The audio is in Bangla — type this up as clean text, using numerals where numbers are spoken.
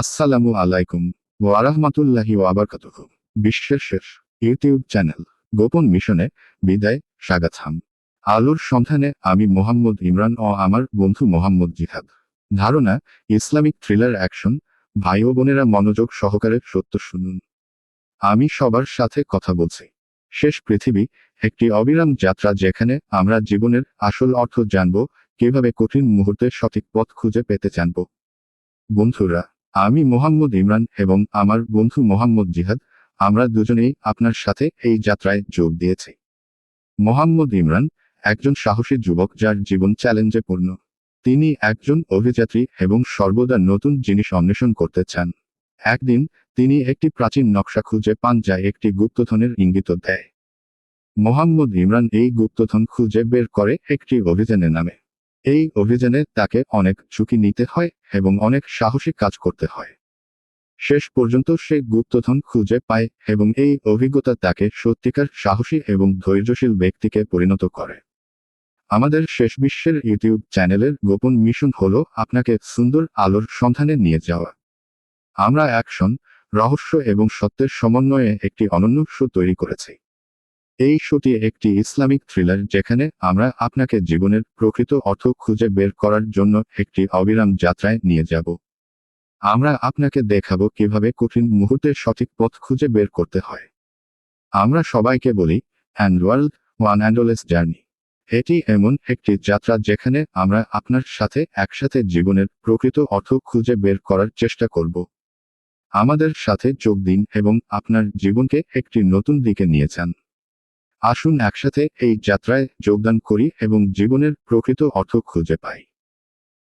আসসালামু আলাইকুম ওয়া রাহমাতুল্লাহি ওয়া বারাকাতুহু। বিশ্বের শেষ ইউটিউব চ্যানেল গোপন মিশনে বিদায় স্বাগতম। আলোর সন্ধানে আমি মোহাম্মদ ইমরান ও আমার বন্ধু মোহাম্মদ জিহাদ। ধারণা ইসলামিক থ্রিলার অ্যাকশন। ভাই ও বোনেরা মনোযোগ সহকারে সত্য শুনুন। আমি সবার সাথে কথা বলছি। শেষ পৃথিবী একটি অবিরাম যাত্রা, যেখানে আমরা জীবনের আসল অর্থ জানব, কিভাবে কঠিন মুহূর্তে সঠিক পথ খুঁজে পেতে জানব। বন্ধুরা, আমি মোহাম্মদ ইমরান এবং আমার বন্ধু মোহাম্মদ জিহাদ, আমরা দুজনেই আপনার সাথে এই যাত্রায় যোগ দিয়েছি। মোহাম্মদ ইমরান একজন সাহসী যুবক যার জীবন চ্যালেঞ্জে পূর্ণ। তিনি একজন অভিযাত্রী এবং সর্বদা নতুন জিনিস অন্বেষণ করতে চান। একদিন তিনি একটি প্রাচীন নকশা খুঁজে পান যা একটি গুপ্তধনের ইঙ্গিত দেয়। মোহাম্মদ ইমরান এই গুপ্তধন খুঁজে বের করে একটি অভিযানে নামে। এই অভিযানে তাকে অনেক ঝুঁকি নিতে হয় এবং অনেক সাহসী কাজ করতে হয়। শেষ পর্যন্ত সে গুপ্তধন খুঁজে পায় এবং এই অভিজ্ঞতা তাকে সত্যিকার সাহসী এবং ধৈর্যশীল ব্যক্তিকে পরিণত করে। আমাদের শেষ বিশ্বের ইউটিউব চ্যানেলের গোপন মিশন হলো আপনাকে সুন্দর আলোর সন্ধানে নিয়ে যাওয়া। আমরা অ্যাকশন, রহস্য এবং সত্যের সমন্বয়ে একটি অনন্য শো তৈরি করেছি। এই শোটি একটি ইসলামিক থ্রিলার, যেখানে আমরা আপনাকে জীবনের প্রকৃত অর্থ খুঁজে বের করার জন্য একটি অবিরাম যাত্রায় নিয়ে যাব। আমরা আপনাকে দেখাবো কিভাবে কঠিন মুহূর্তে সঠিক পথ খুঁজে বের করতে হয়। আমরা সবাইকে বলি, অ্যান্ড ওয়ার্ল্ড ওয়ান অ্যান্ডলেস জার্নি। এটি এমন একটি যাত্রা যেখানে আমরা আপনার সাথে একসাথে জীবনের প্রকৃত অর্থ খুঁজে বের করার চেষ্টা করব। আমাদের সাথে যোগ দিন এবং আপনার জীবনকে একটি নতুন দিকে নিয়ে যান। আসুন একসাথে এই যাত্রায় যোগদান করি এবং জীবনের প্রকৃত অর্থ খুঁজে পাই।